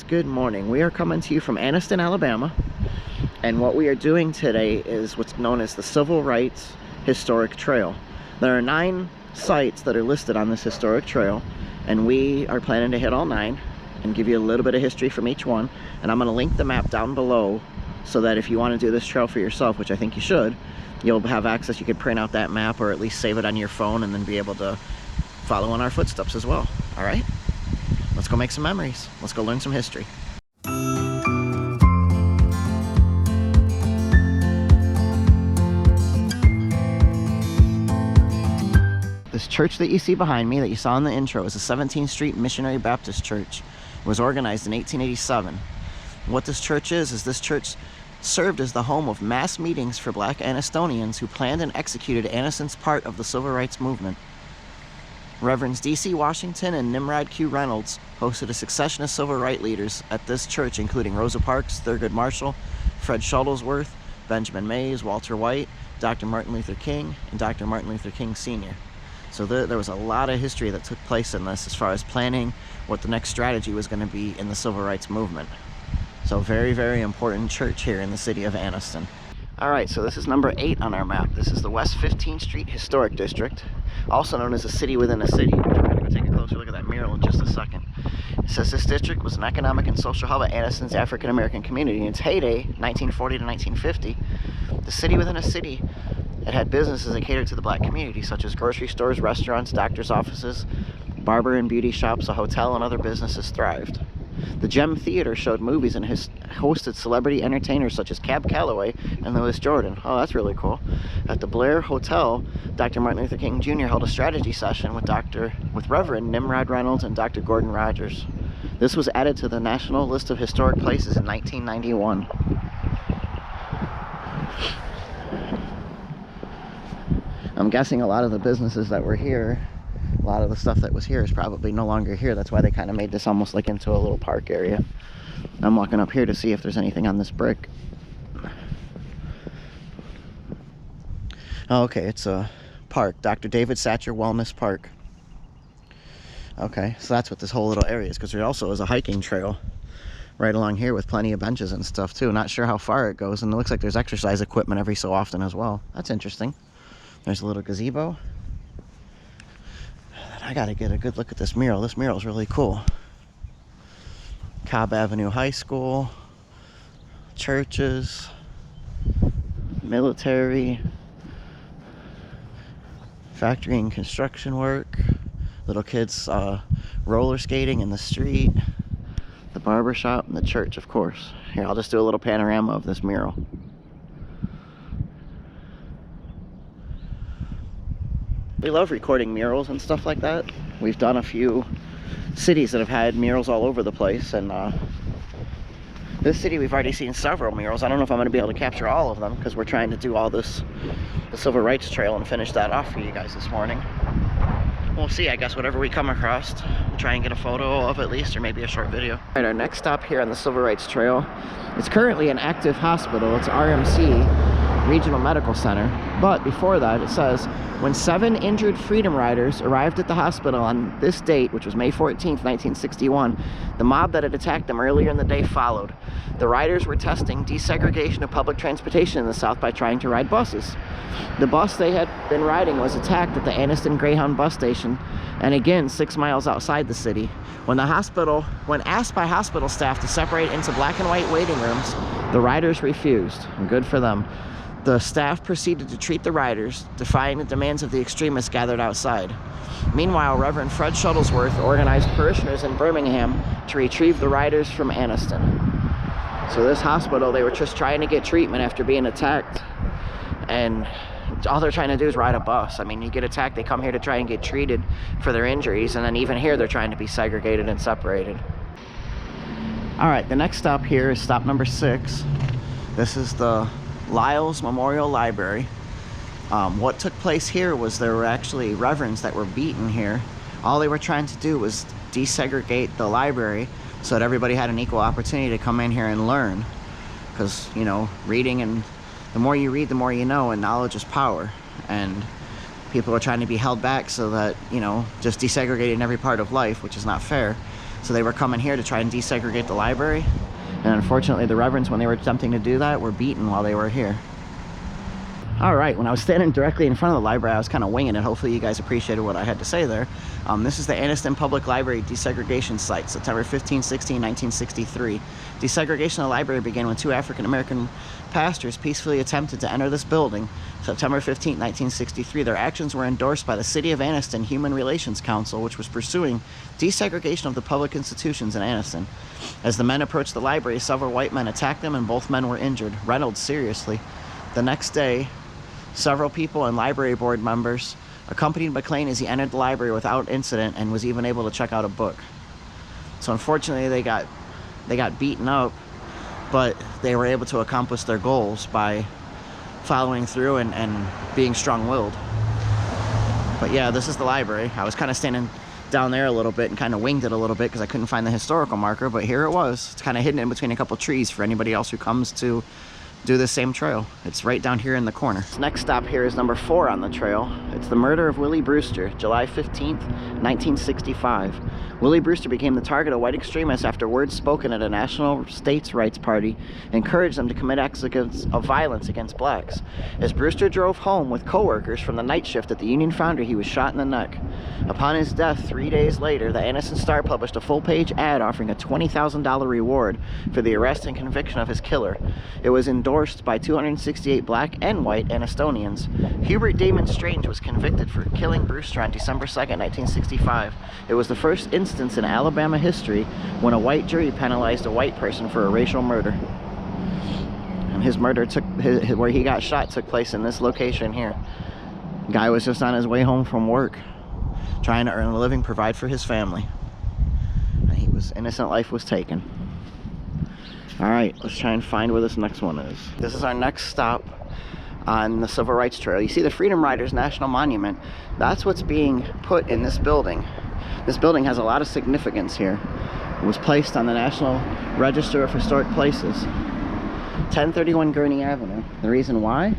guys, good morning. We are coming to you from Anniston, Alabama, and what we are doing today is what's known as the Civil Rights Historic Trail. There are 9 sites that are listed on this historic trail, and we are planning to hit all 9 and give you a little bit of history from each one. And I'm going to link the map down below so that if you want to do this trail for yourself, which I think you should, you'll have access. You could print out that map or at least save it on your phone and then be able to follow in our footsteps as well. All right? Let's go make some memories. Let's go learn some history. This church that you see behind me that you saw in the intro is the 17th Street Missionary Baptist Church. It was organized in 1887. What this church is this church served as the home of mass meetings for black Annistonians who planned and executed Anniston's part of the civil rights movement. Reverends D.C. Washington and Nimrod Q. Reynolds hosted a succession of civil rights leaders at this church, including Rosa Parks, Thurgood Marshall, Fred Shuttlesworth, Benjamin Mays, Walter White, Dr. Martin Luther King, and Dr. Martin Luther King Sr. So there was a lot of history that took place in this as far as planning what the next strategy was going to be in the civil rights movement. So very, very important church here in the city of Anniston. Alright, so this is number 8 on our map. This is the West 15th Street Historic District, also known as a city within a city. We're going to go take a closer look at that mural in just a second. It says this district was an economic and social hub of Anniston's African American community. In its heyday, 1940 to 1950, the city within a city, it had businesses that catered to the black community, such as grocery stores, restaurants, doctor's offices, barber and beauty shops, a hotel, and other businesses thrived. The Gem Theater showed movies and hosted celebrity entertainers such as Cab Calloway and Louis Jordan. Oh, that's really cool. At the Blair Hotel, Dr. Martin Luther King Jr. held a strategy session with Reverend Nimrod Reynolds and Dr. Gordon Rogers. This was added to the National List of Historic Places in 1991. I'm guessing a lot of the businesses that were here, a lot of the stuff that was here is probably no longer here. That's why they kind of made this almost like into a little park area. I'm walking up here to see if there's anything on this brick. Oh, okay, it's a park, Dr. David Satcher Wellness Park. Okay, so that's what this whole little area is, because there also is a hiking trail right along here with plenty of benches and stuff too. Not sure how far it goes, and it looks like there's exercise equipment every so often as well. That's interesting. There's a little gazebo. I gotta get a good look at this mural. This mural is really cool. Cobb Avenue High School, churches, military, factory and construction work, little kids roller skating in the street, the barber shop, and the church, of course. Here, I'll just do a little panorama of this mural. We love recording murals and stuff like that. We've done a few cities that have had murals all over the place, and this city we've already seen several murals. I don't know if I'm going to be able to capture all of them because we're trying to do all this, the Civil Rights Trail, and finish that off for you guys this morning. We'll see, I guess, whatever we come across. We'll try and get a photo of at least, or maybe a short video. All right, our next stop here on the Civil Rights Trail is currently an active hospital. It's RMC Regional Medical Center. But before that, it says, when 7 injured Freedom Riders arrived at the hospital on this date, which was May 14th, 1961, the mob that had attacked them earlier in the day followed. The riders were testing desegregation of public transportation in the South by trying to ride buses. The bus they had been riding was attacked at the Anniston Greyhound bus station, and again 6 miles outside the city. When asked by hospital staff to separate into black and white waiting rooms, the riders refused, and good for them. The staff proceeded to treat the riders, defying the demands of the extremists gathered outside. Meanwhile, Reverend Fred Shuttlesworth organized parishioners in Birmingham to retrieve the riders from Anniston. So this hospital, they were just trying to get treatment after being attacked, and all they're trying to do is ride a bus. I mean, you get attacked, they come here to try and get treated for their injuries, and then even here they're trying to be segregated and separated. All right, the next stop here is stop number 6. This is the Lyles Memorial Library. What took place here was there were actually reverends that were beaten here. All they were trying to do was desegregate the library so that everybody had an equal opportunity to come in here and learn. Because, you know, reading, and the more you read, the more you know, and knowledge is power. And people are trying to be held back so that, you know, just desegregating every part of life, which is not fair. So they were coming here to try and desegregate the library. And unfortunately, the reverends, when they were attempting to do that, were beaten while they were here. All right, when I was standing directly in front of the library, I was kind of winging it. Hopefully you guys appreciated what I had to say there. This is the Anniston Public Library desegregation site, September 15, 16, 1963. Desegregation of the library began when 2 African-American pastors peacefully attempted to enter this building. September 15, 1963, their actions were endorsed by the City of Anniston Human Relations Council, which was pursuing desegregation of the public institutions in Anniston. As the men approached the library, several white men attacked them and both men were injured, Reynolds seriously. The next day, several people and library board members accompanied McLean as he entered the library without incident and was even able to check out a book. So unfortunately they got beaten up, but they were able to accomplish their goals by following through and being strong-willed. But yeah, this is the library. I was kind of standing down there a little bit and kind of winged it a little bit because I couldn't find the historical marker, but here it was. It's kind of hidden in between a couple trees for anybody else who comes to do the same trail. It's right down here in the corner. This next stop here is number 4 on the trail. It's the murder of Willie Brewster, July 15th, 1965. Willie Brewster became the target of white extremists after words spoken at a national states' rights party encouraged them to commit acts of violence against blacks. As Brewster drove home with co-workers from the night shift at the Union Foundry, he was shot in the neck. Upon his death 3 days later, the Anniston Star published a full-page ad offering a $20,000 reward for the arrest and conviction of his killer. It was endorsed by 268 black and white Annistonians. Hubert Damon Strange was convicted for killing Brewster on December 2nd, 1965. It was the first instance in Alabama history when a white jury penalized a white person for a racial murder. And his murder where he got shot took place in this location here. The guy was just on his way home from work, trying to earn a living, provide for his family. And innocent life was taken. All right, let's try and find where this next one is. This is our next stop on the Civil Rights Trail. You see the Freedom Riders National Monument. That's what's being put in this building. This building has a lot of significance here. It was placed on the National Register of Historic Places. 1031 Gurney Avenue. The reason why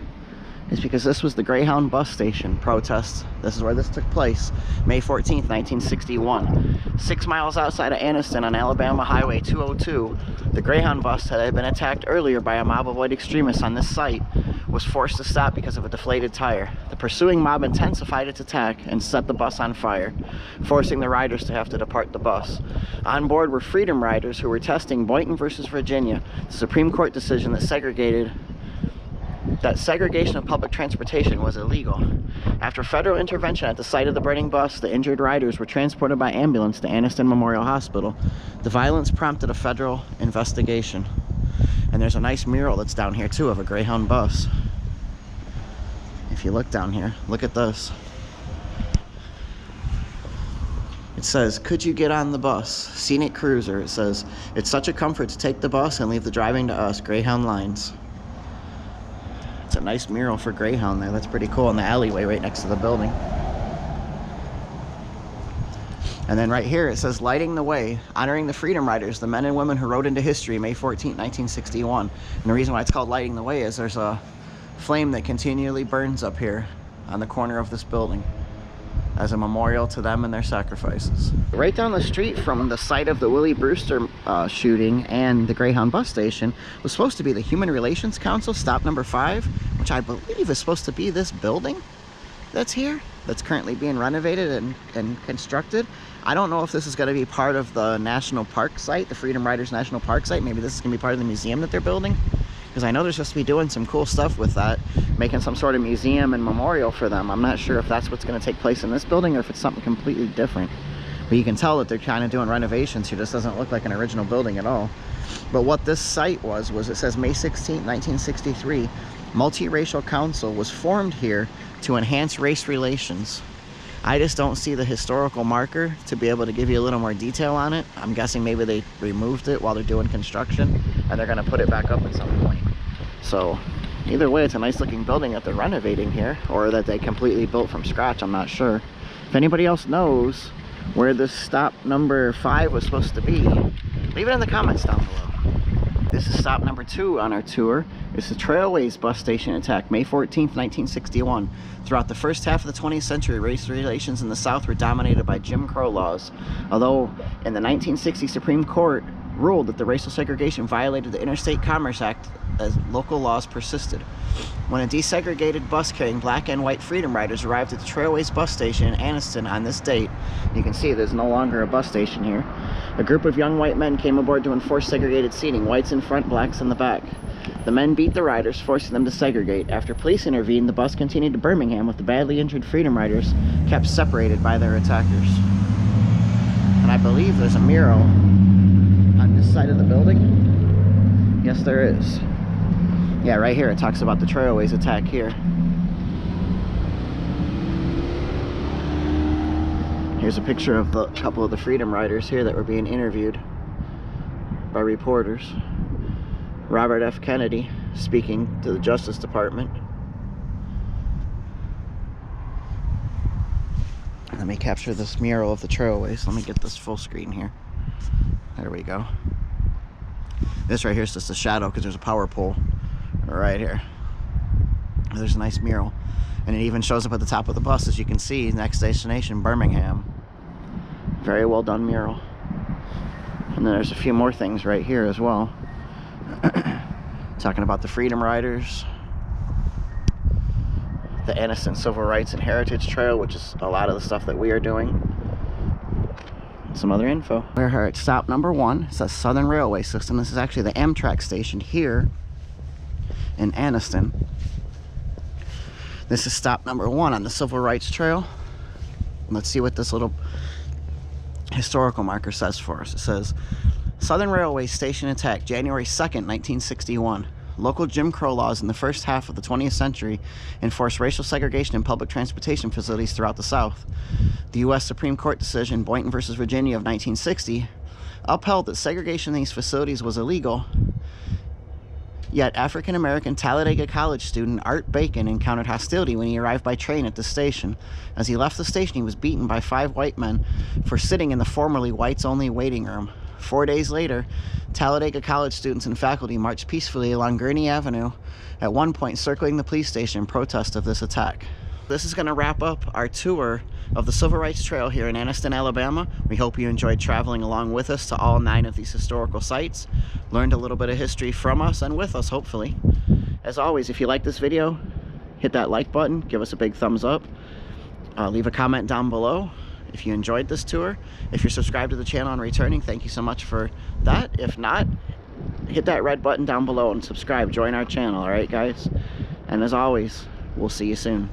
is because this was the Greyhound bus station protest. This is where this took place, May 14th, 1961. 6 miles outside of Anniston on Alabama Highway 202, the Greyhound bus that had been attacked earlier by a mob of white extremists on this site was forced to stop because of a deflated tire. The pursuing mob intensified its attack and set the bus on fire, forcing the riders to have to depart the bus. On board were Freedom Riders who were testing Boynton versus Virginia, the Supreme Court decision that segregation of public transportation was illegal. After federal intervention at the site of the burning bus, the injured riders were transported by ambulance to Anniston Memorial Hospital. The violence prompted a federal investigation. And there's a nice mural that's down here too of a Greyhound bus. If you look down here, look at this. It says, "Could you get on the bus? Scenic Cruiser." It says, "It's such a comfort to take the bus and leave the driving to us, Greyhound Lines." It's a nice mural for Greyhound there. That's pretty cool in the alleyway right next to the building. And then right here it says, "Lighting the Way, honoring the Freedom Riders, the men and women who rode into history, May 14, 1961. And the reason why it's called Lighting the Way is there's a flame that continually burns up here on the corner of this building as a memorial to them and their sacrifices. Right down the street from the site of the Willie Brewster shooting and the Greyhound bus station was supposed to be the Human Relations Council, stop number 5, which I believe is supposed to be this building that's here, that's currently being renovated and constructed. I don't know if this is going to be part of the national park site, the Freedom Riders National Park site. Maybe this is going to be part of the museum that they're building, because I know they're supposed to be doing some cool stuff with that, making some sort of museum and memorial for them. I'm not sure if that's what's going to take place in this building or if it's something completely different. But you can tell that they're kind of doing renovations here. This doesn't look like an original building at all. But what this site was it says May 16, 1963, Multiracial Council was formed here to enhance race relations. I just don't see the historical marker to be able to give you a little more detail on it. I'm guessing maybe they removed it while they're doing construction and they're going to put it back up at some point. So either way, it's a nice looking building that they're renovating here, or that they completely built from scratch. I'm not sure. If anybody else knows where this stop number 5 was supposed to be, leave it in the comments down below. This is stop number 2 on our tour. It's the Trailways bus station attack, May 14th, 1961. Throughout the first half of the 20th century, race relations in the South were dominated by Jim Crow laws. Although in the 1960 Supreme Court ruled that the racial segregation violated the Interstate Commerce Act, as local laws persisted. When a desegregated bus carrying black and white Freedom Riders arrived at the Trailways bus station in Anniston on this date, you can see there's no longer a bus station here, a group of young white men came aboard to enforce segregated seating, whites in front, blacks in the back. The men beat the riders, forcing them to segregate. After police intervened, the bus continued to Birmingham with the badly injured Freedom Riders kept separated by their attackers. And I believe there's a mural on this side of the building. Yes, there is. Yeah, right here it talks about the Trailways attack here. Here's a picture of a couple of the Freedom Riders here that were being interviewed by reporters. Robert F. Kennedy speaking to the Justice Department. Let me capture this mural of the Trailways. Let me get this full screen here. There we go. This right here is just a shadow because there's a power pole right here. There's a nice mural, and it even shows up at the top of the bus, as you can see. Next destination, Birmingham. Very well done mural. And then there's a few more things right here as well. Talking about the Freedom Riders, the Anniston Civil Rights and Heritage Trail, which is a lot of the stuff that we are doing. Some other info. We're at stop number 1. It says Southern Railway System. This is actually the Amtrak station here in Anniston. This is stop number 1 on the Civil Rights Trail. Let's see what this little historical marker says for us. It says Southern Railway Station attack, January 2nd, 1961. Local Jim Crow laws in the first half of the 20th century enforced racial segregation in public transportation facilities throughout the South. The U.S. Supreme Court decision, Boynton v. Virginia of 1960, upheld that segregation in these facilities was illegal. Yet African-American Talladega College student Art Bacon encountered hostility when he arrived by train at the station. As he left the station, he was beaten by 5 white men for sitting in the formerly whites-only waiting room. 4 days later, Talladega College students and faculty marched peacefully along Gurney Avenue, at one point circling the police station in protest of this attack. This is going to wrap up our tour of the Civil Rights Trail here in Anniston, Alabama. We hope you enjoyed traveling along with us to all 9 of these historical sites, learned a little bit of history from us and with us, hopefully. As always, if you like this video, hit that like button, give us a big thumbs up, leave a comment down below if you enjoyed this tour. If you're subscribed to the channel and returning, thank you so much for that. If not, hit that red button down below and subscribe, join our channel, all right guys? And as always, we'll see you soon.